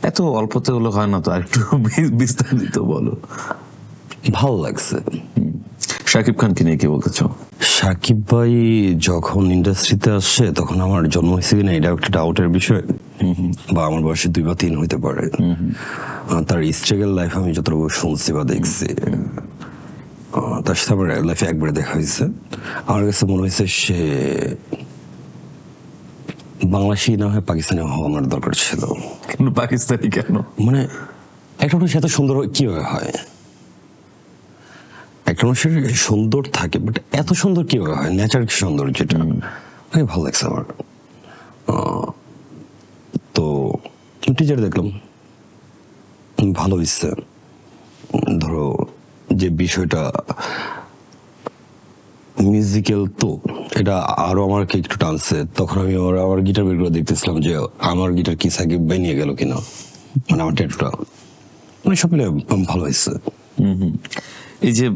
Speaker 2: এত অল্পতে হলো হয় না তো, একটু বিস্তারিত বলো।
Speaker 1: ভালো লাগছে।
Speaker 2: শাকিব খানকে নিয়ে কি বলতে চাও?
Speaker 1: সাকিব ভাই যখন ইন্ডাস্ট্রিতে আসছে তখন আমার জন্ম হয়েছে কিনা এটা একটা ডাউটের বিষয়, বা আমার বয়সে 2 বা 3 হইতে পারে। তার স্ট্রাগল লাইফ আমি যতটুকু শুনছি বা দেখছি, তার সাথে আমার লাইফে একবারে দেখা হয়েছে। আমার কাছে মনে হয়েছে সে বাংলাদেশি না হয় পাকিস্তানি হওয়া আমার দরকার ছিল।
Speaker 2: কিন্তু পাকিস্তানি কেন?
Speaker 1: মানে একটা মানুষ এত সুন্দর কিভাবে হয়? একটা মানুষের সুন্দর থাকে, বাট এত সুন্দর কিভাবে হয়? ন্যাচারাল সুন্দর, যেটা অনেক ভালো লাগছে আমার। তো টিচার দেখলাম, ভালো হয়েছে। ধরো যে বিষয়টা মিউজিক্যাল, তো এটা আরো আমাকে একটু টানছে। তখন আমি আমার গিটার বের করে দেখতেছিলাম যে আমার গিটার কি সাকিব ভাই নিয়ে গেল কিনা, মানে আমার ট্যাটুটা, মানে সব মিলে ভালো হয়েছে।
Speaker 2: এই যে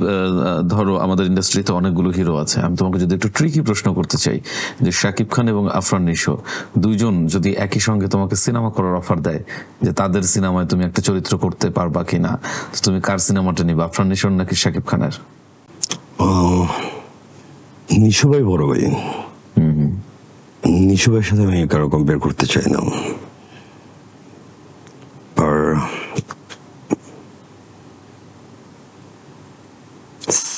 Speaker 2: ধরো আমাদের ইন্ডাস্ট্রিতে অনেকগুলো হিরো আছে, আমি তোমাকে যদি একটু ট্রিকি প্রশ্ন করতে চাই যে শাকিব খান এবং আফরান নিশো দুইজন যদি একই সঙ্গে তোমাকে সিনেমা করার অফার দেয়, যে তাদের সিনেমায় তুমি একটা চরিত্র করতে পারবা কিনা, তো তুমি কার সিনেমাটা নিবা, আফরান নিশোর নাকি শাকিব খানের?
Speaker 1: নিশু ভাই বড় ভাই, নিশু ভাইয়ের সাথে আমি কারো কম্পেয়ার করতে চাই না। আর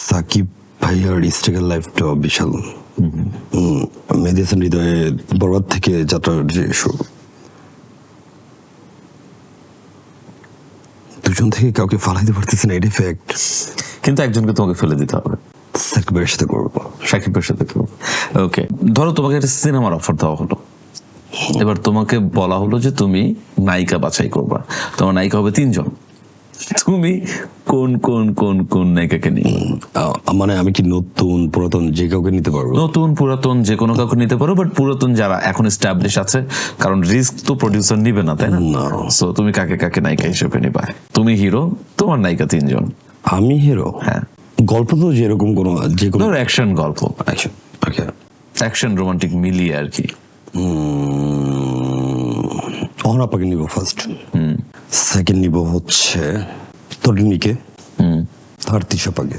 Speaker 1: সাকিব ভাইয়ার স্ট্রাগল লাইফটা বিশাল। মেহেদী হাসান হৃদয়ে বরবাদ থেকে যাত্রার যে শুরু, দুজন থেকে কাউকে ফালাইতে পারতেছে না, এটাই ফ্যাক্ট।
Speaker 2: কিন্তু একজনকে তোমাকে ফেলে দিতে হবে,
Speaker 1: সাকিব ভাইয়ের সাথে করবো।
Speaker 2: শাকিবের সাথে করবো। ওকে, ধরো তোমাকে একটা সিনেমার অফার দেওয়া হলো, এবার তোমাকে বলা হলো যে তুমি নায়িকা বাছাই করবা, তোমার নায়িকা হবে 3 জন, তুমি কোন কোন কোন কোন নায়িকাকে নিয়ে?
Speaker 1: মানে আমি কি নতুন পুরাতন যে কাউকে নিতে পারবো?
Speaker 2: নতুন পুরাতন যে কোনো কাউকে নিতে পারো, বাট পুরাতন যারা এখন এস্টাবলিশ আছে, কারণ রিস্ক তো প্রডিউসার নিবে না, তাই না? সো তুমি কাকে কাকে নায়িকা হিসেবে নিবা? তুমি হিরো, তোমার নায়িকা 3 জন।
Speaker 1: আমি হিরো?
Speaker 2: হ্যাঁ।
Speaker 1: গল্প তো যেরকম কোনো, যে কোনো
Speaker 2: অ্যাকশন গল্প,
Speaker 1: অ্যাকশন। ওকে,
Speaker 2: অ্যাকশন রোমান্টিক মিলিয়ে আর কি।
Speaker 1: অহনাপাকে নিব ফার্স্ট, সেকেন্ড নিব হচ্ছে তরিনীকে, আর তিশাপাকে।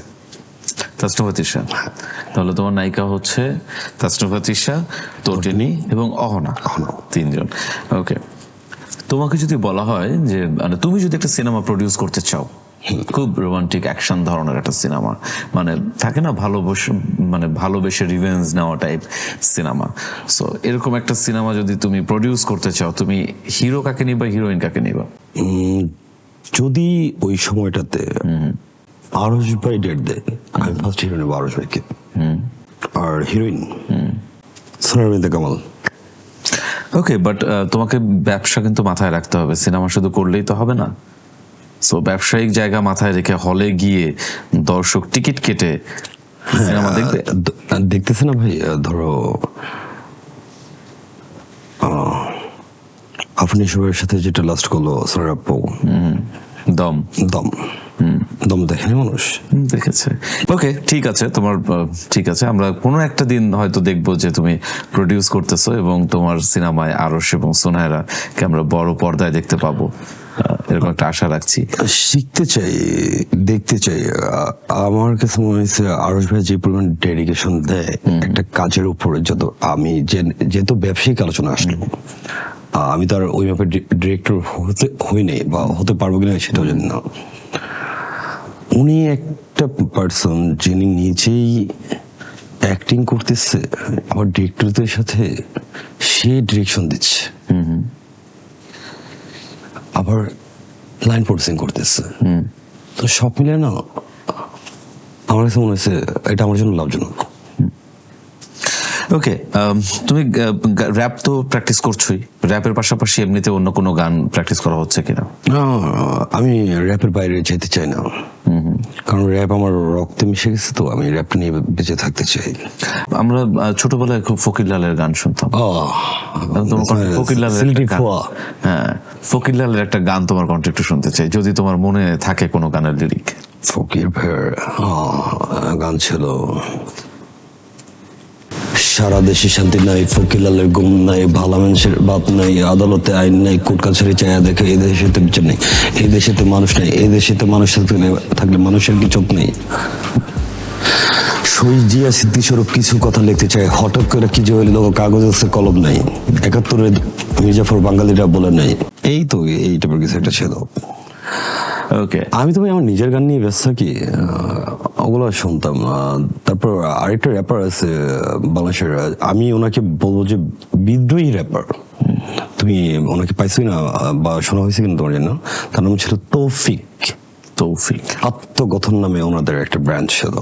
Speaker 2: তাসনুভা তিশা। তাহলে তোমার নায়িকা হচ্ছে তাসনুভা তিশা, তটিনী এবং অহনা, 3 জন। ওকে, তোমাকে যদি বলা হয় যে মানে তুমি যদি একটা সিনেমা প্রডিউস করতে চাও, খুব রোমান্টিক অ্যাকশন ধরনের একটা সিনেমা, মানে থাকে না ভালোবেসে রিভেঞ্জ নেওয়া টাইপ সিনেমা, সো এরকম একটা সিনেমা যদি তুমি প্রডিউস করতে চাও, তুমি হিরো কাকে নিবা, হিরোইন কাকে নিবা?
Speaker 1: যদি ওই সময়টাতে আরশ ভাই ডেট দেয়, আমি ফার্স্ট হিরো নেবো আরশ ভাইকে। আর হিরোইন সোনারবিন্দু কামাল।
Speaker 2: ওকে, বাট তোমাকে ব্যবসা কিন্তু মাথায় রাখতে হবে, সিনেমা শুধু করলেই তো হবে না। সো ব্যবসায়িক জায়গা মাথায় রেখে হলে গিয়ে দর্শক টিকিট কেটে সিনেমা দেখবে।
Speaker 1: দেখতেছে না ভাই, ধরো আপনি সবার সাথে যেটা লাস্ট করলো সোনারাপ্পু,
Speaker 2: দম
Speaker 1: দম দম দেখেনি মানুষ?
Speaker 2: দেখেছে। ওকে, ঠিক আছে, তোমার ঠিক আছে, আমরা কোনো একটা দিন হয়তো দেখবো যে তুমি প্রডিউস করতেছো এবং তোমার সিনেমায় আরশ এবং সোনায়রাকে আমরা বড় পর্দায় দেখতে পাবো, এরকম একটা আশা রাখছি।
Speaker 1: শিখতে চাই, দেখতে চাই। আমার কাছে মনে হয়েছে আরশ ভাই যে পরিমাণ ডেডিকেশন দেয় একটা কাজের উপরে, যত আমি যেহেতু ব্যবসায়িক আলোচনা আসলো, আমি তো আর ওই ব্যাপারে ডিরেক্টর হই নাই বা হতে পারবো কিনা সেটাও জানি না। উনি একটা একটা পার্সন যিনি নিজেই অ্যাক্টিং করতেছে আবার ডিরেক্টরদের সাথে সে ডিরেকশন দিচ্ছে, আবার লাইন প্রডিউসিং করতেছে, তো সব মিলে না আমার কাছে মনে হয়েছে এটা আমার জন্য লাভজনক।
Speaker 2: ওকে, তুমি র্যাপ তো প্র্যাকটিস করছোই, র্যাপের পাশাপাশি এমনিতে অন্য কোনো গান প্র্যাকটিস করা হচ্ছে কিনা?
Speaker 1: আমি র্যাপের বাইরে যেতে চাই না, কারণ র্যাপ আমার রক্তে মিশে গেছে, তো আমি র্যাপ নিয়ে বেঁচে থাকতে চাই।
Speaker 2: আমরা ছোটবেলায় খুব ফকির লালের গান শুনতাম। তোমার ফকির লালের একটা গান, হ্যাঁ ফকির লালের একটা গান তোমার কণ্ঠে একটু শুনতে চাই, যদি তোমার মনে থাকে কোনো গানের লিরিক।
Speaker 1: ফকির ভাইয়ের গান ছিল, সারা দেশে শান্তি নাই, ফকিরলালের গুম নাই, ভালো মানুষের বাপ নাই, আদালতে আইন নাই, কোর্ট কাছারি চায়া দেখে এই দেশেতে বিচার নেই, এই দেশেতে মানুষ নাই, এই দেশেতে মানুষ থাকলে মানুষের কি চোখ নেই। শহীদ জিয়া স্মৃতিস্বরূপ কিছু কথা লিখতে চাই, হঠাৎ করে কি যে হইল কাগজ আছে কলম নাই, ৭১ মির্জাফর বাঙালিরা বলে নাই, এই তো এই টাইপের কিছু একটা ছিল।
Speaker 2: ওকে,
Speaker 1: আমি তো ভাই আমার নিজের গান নিয়ে ব্যস্ত থাকি, ওগুলো শুনতাম। তারপর আরেকটা র্যাপার আছে বাংলাদেশের, আমি ওনাকে বলবো যে বিদ্রোহী র্যাপার, তুমি ওনাকে পাইছোই না বা শোনা হয়েছে কিনা তোমার জন্য, তার নাম ছিল তৌফিক।
Speaker 2: তৌফিক
Speaker 1: আত্মগঠন নামে ওনাদের একটা ব্র্যান্ড ছিল।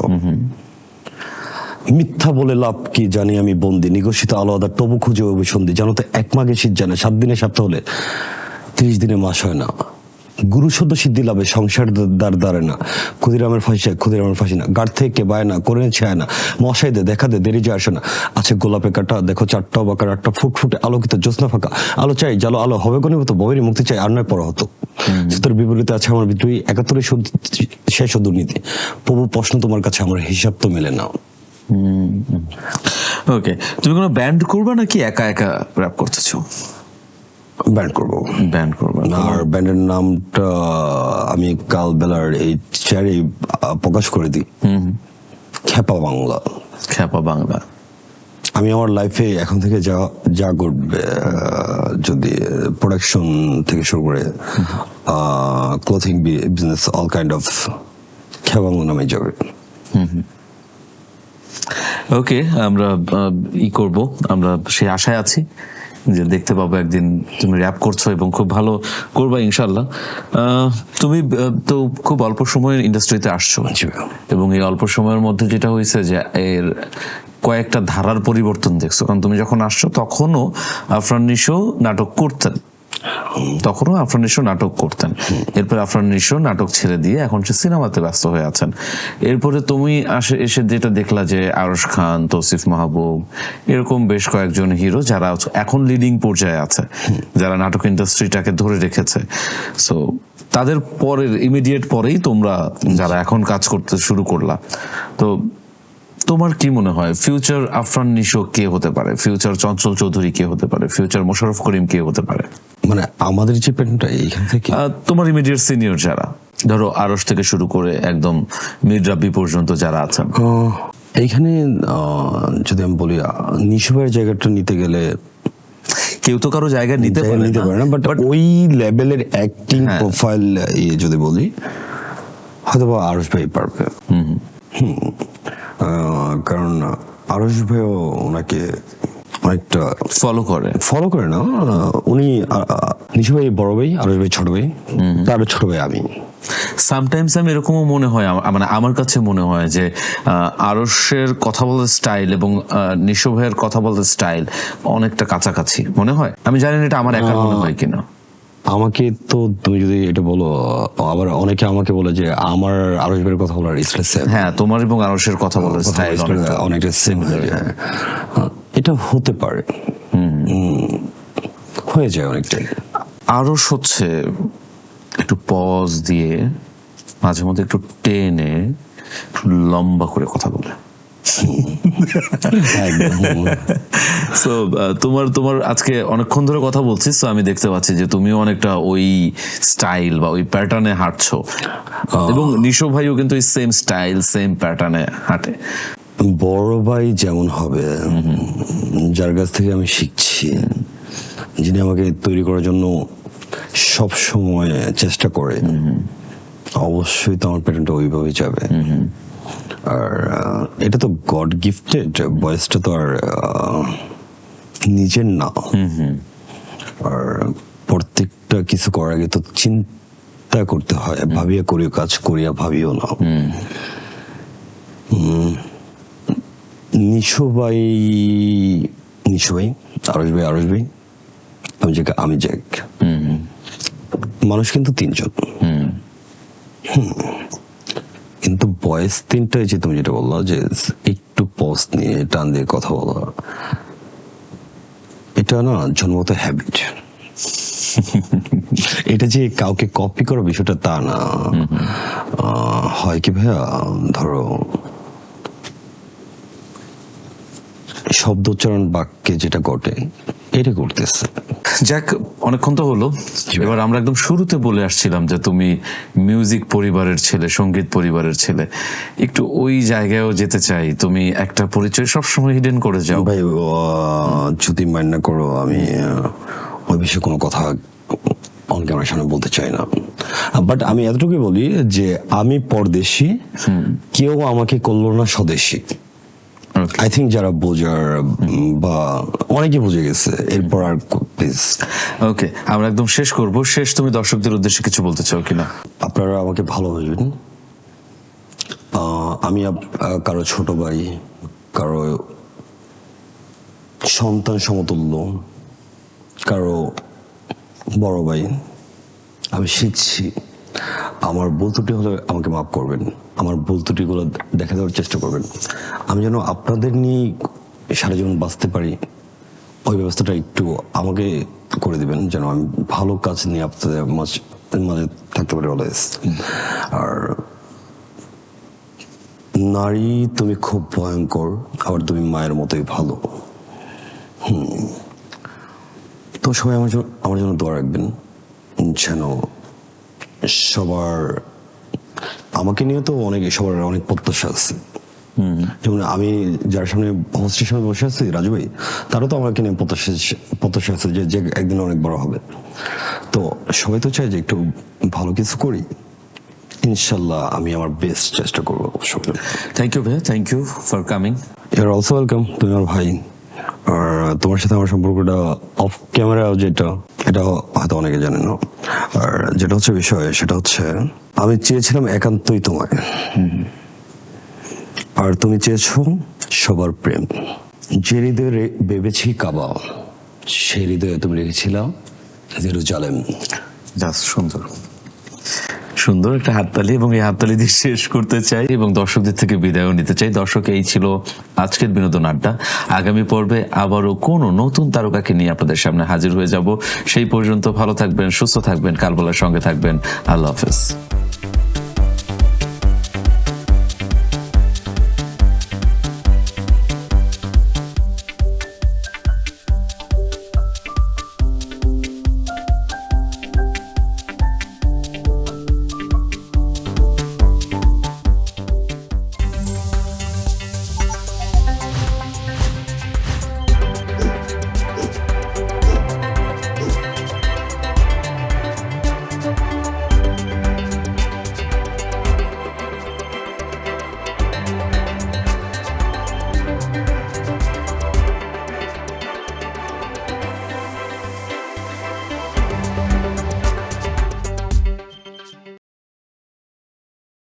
Speaker 1: মিথ্যা বলে লাভ কি জানি আমি বন্দি, নিগোষিত আলো আদার তবু খুঁজে অভিসন্ধি, জানো তো ১ মাঘে শীত জানে, ৭ দিনে সপ্তাহ হলে ৩০ দিনে মাস হয় না, গুরু সদ্য সিদ্ধি লাভে সংসার দ্বার দাঁড়ে না, ক্ষুদিরামের ফাঁসি না, গাড় থেকে বায় না করে ছায় না, মশাই দে দেখা দে দেরি যায় আসে না, আছে গোলাপে কাটা দেখো ৪টা বাঁকার ৮টা ফুটফুটে আলোকিত জ্যোৎস্না ফাঁকা, আলো চাই জালো আলো হবে গণিত ববেরই মুক্তি চাই আর নয় পর হতো, তোর বিপরীতে আছে আমার বিদ্রোহী ৭১ শেষ দুর্নীতি, প্রভু প্রশ্ন তোমার কাছে আমার হিসাব তো মেলে না।
Speaker 2: ওকে, তুমি কোনো ব্যান্ড করবে নাকি একা একা র্যাপ করতেছো?
Speaker 1: ব্যান্ড করবো।
Speaker 2: ব্যান্ড করবে,
Speaker 1: আর ব্যান্ডের নামটা আমি কাল বেলার এই চেয়ারে প্রকাশ করে দিই, খ্যাপা বাংলা।
Speaker 2: খ্যাপা বাংলা।
Speaker 1: আমি আমার লাইফে এখন থেকে যা ঘটবে, যদি প্রোডাকশন থেকে শুরু করে clothing business, all kind of খ্যাপা বাংলা নামে যাবে।
Speaker 2: ওকে, আমরা করব, আমরা সেই আশায় আছি যে দেখতে পাবো একদিন তুমি র্যাপ করছো এবং খুব ভালো করবা ইনশাল্লাহ। তুমি তো খুব অল্প সময়ের ইন্ডাস্ট্রিতে আসছো, এবং এই অল্প সময়ের মধ্যে যেটা হয়েছে যে এর কয়েকটা ধারার পরিবর্তন দেখছো, কারণ তুমি যখন আসছো তখনও আফরান নিশো নাটক করতেন, এরপর আফরান নিশো নাটক ছেড়ে দিয়ে এখন সে সিনেমাতে ব্যস্ত হয়ে আছেন। এরপরে তুমি এসে যেটা দেখলা যে আরশ খান, তৌসিফ মাহবুব, এরকম বেশ কয়েকজন হিরো যারা এখন লিডিং পর্যায়ে আছে, যারা নাটক ইন্ডাস্ট্রিটাকে ধরে রেখেছে, সো তাদের পরের ইমিডিয়েট পরেই তোমরা যারা এখন কাজ করতে শুরু করলা, তো তোমার কি মনে হয় ফিউচার আফরান নিশো কে হতে পারে, ফিউচার চঞ্চল চৌধুরী কে হতে পারে, ফিউচার মোশাররফ করিম কে হতে পারে?
Speaker 1: মানে আমাদের যে প্যাটার্নটা এইখান থেকে,
Speaker 2: তোমার ইমিডিয়েট সিনিয়র যারা, ধরো আরশ থেকে শুরু করে একদম মির রাব্বি পর্যন্ত যারা আছেন,
Speaker 1: এইখানে যদি আমি বলি নিশো ভাইয়ের জায়গাটা নিতে গেলে
Speaker 2: কেউ তো কারো জায়গা নিতে পারে
Speaker 1: না, বাট ওই লেভেলের অ্যাক্টিং প্রোফাইল যদি বলি হয়তো আরশ ভাই পারবে। কারণ আরশ ভাইও ওনাকে অনেকটা ফলো করে না, উনি নিশো ভাই বড় ভাই, আরশ ভাই ছোট ভাই, তার ছোট ভাই আমি।
Speaker 2: সামটাইমস আমি এরকমও মনে হয়, মানে আমার কাছে মনে হয় যে আরশের কথা বলার স্টাইল এবং নিশো ভাইয়ের কথা বলার স্টাইল অনেকটা কাছাকাছি মনে হয়। আমি জানি না এটা আমার একা মনে হয় কিনা।
Speaker 1: আমাকে তো তুমি যদি এটা বলো, আবার অনেকে আমাকে বলে যে আমার আরশ ভাইয়ের কথা বলার স্টাইল সেম।
Speaker 2: হ্যাঁ, তোমার এবং আরশের কথা বলার স্টাইল
Speaker 1: অনেকটা সেম হয়ে যায়, এটা হতে পারে, হয়ে যায় অনেকটাই।
Speaker 2: আরশ হচ্ছে একটু পজ দিয়ে মাঝে মধ্যে একটু টেনে লম্বা করে কথা বলে। সো তোমার আজকে অনেকক্ষণ ধরে কথা বলছি, সো আমি দেখতে পাচ্ছি যে তুমিও অনেকটা ওই স্টাইল বা ওই প্যাটার্নে হাঁটছো, এবং নিশো ভাইও কিন্তু ওই সেম স্টাইল সেম প্যাটার্নে হাঁটে।
Speaker 1: বড় ভাই যেমন হবে, যার কাছ থেকে আমি শিখছি, যিনি আমাকে তৈরি করার জন্য সব সময় চেষ্টা করে, অবশ্যই তো আমার প্যাটার্নটা ওইভাবেই যাবে। আর এটা তো গড গিফটেড, বয়সটা তো আর নিজের না। আর প্রত্যেকটা কিছু করার আগে তো চিন্তা করতে হয়, ভাবিয়া করিও কাজ, করিয়া ভাবিও না। নিশো ভাই, আরশ ভাই, আমি জ্যাক। মানুষ কিন্তু তিনজন, কিন্তু বয়স তিনটায় যে তুমি যেটা বললা যে একটু পজ নিয়ে টান দিয়ে কথা বলা, এটা না জন্মগত হ্যাবিট। এটা যে কাউকে কপি করার বিষয়টা তা না। হয় কি ভাইয়া, ধরো শব্দ উচ্চারণ বাক্যে যেটা ঘটে এটা করতেছে।
Speaker 2: যাক, অনেকক্ষণ তো হলো। এবার আমরা একদম শুরুতে বলে আসছিলাম যে তুমি মিউজিক পরিবারের ছেলে, সঙ্গীত পরিবারের ছেলে। একটু ওই জায়গায়ও যেতে চাই। তুমি একটা পরিচয় সবসময় হিডেন করে যাও।
Speaker 1: ভাই যদি মাইন্ড না করো, আমি ওই বিষয়ে কোনো কথা অন ক্যামেরার সামনে বলতে চাই না। বাট আমি এতটুকুই বলি যে আমি পরদেশি, কেউ আমাকে করলো না স্বদেশি। আই থিঙ্ক যারা বোঝার বা অনেকে বুঝে গেছে, এরপর আর প্লিজ।
Speaker 2: ওকে, আমরা একদম শেষ করব। শেষ, তুমি দর্শকদের উদ্দেশ্যে কিছু বলতে চাও কিনা?
Speaker 1: আপনারা আমাকে ভালোবাসবেন। আমি কারো ছোট ভাই, কারো সন্তান সমতুল্য, কারো বড় ভাই। আমি শিখছি, আমার ভুল ত্রুটি হলে আমাকে মাফ করবেন, আমার ভুল ত্রুটিগুলো দেখা দেওয়ার চেষ্টা করবেন। আমি যেন আপনাদের নিয়ে সারা জীবন বাঁচতে পারি, ওই ব্যবস্থাটা একটু আমাকে করে দিবেন, যেন আমি ভালো কাজ নিয়ে আপনাদের মাঝে থাকতে পারি অলওয়েজ। আর নারী, তুমি খুব ভয়ঙ্কর, আবার তুমি মায়ের মতোই ভালো। তো সবাই আমার জন্য দোয়া রাখবেন, যেন সবার, আমাকে নিয়ে তো সবার অনেক প্রত্যাশা আছে। যেমন আমি যার সামনে হোস্টের সামনে বসে আছি, রাজু ভাই, তারও তো আমাকে নিয়ে প্রত্যাশা আছে যে একদিন অনেক বড় হবে। তো সবাই তো চায় যে একটু ভালো কিছু করি। ইনশাল্লাহ আমি আমার বেস্ট চেষ্টা করবো।
Speaker 2: থ্যাংক ইউ ভাইয়া, thank you for coming.
Speaker 1: You are also welcome, তুমি আমার ভাই। আর তোমার সাথে আমার সম্পর্কটা অফ ক্যামেরা যেটা, এটা হয়তো অনেকে জানে না। আর যেটা হচ্ছে বিষয়, সেটা হচ্ছে আমি চেয়েছিলাম একান্তই তোমায়, আর তুমি চেয়েছো সবার প্রেম। যে হৃদয়ে ভেবেছি কাবা, সেই হৃদয়ে তুমি রেখেছিলাম জেরুজালেম।
Speaker 2: জাস্ট সুন্দর, সুন্দর একটা হাততালি, এবং এই হাততালি দিয়ে শেষ করতে চাই এবং দর্শকদের থেকে বিদায়ও নিতে চাই। দর্শক, এই ছিল আজকের বিনোদন আড্ডা। আগামী পর্বে আবারও কোনো নতুন তারকাকে নিয়ে আপনাদের সামনে হাজির হয়ে যাব। সেই পর্যন্ত ভালো থাকবেন, সুস্থ থাকবেন, কালবেলার সঙ্গে থাকবেন। আল্লাহ হাফেজ।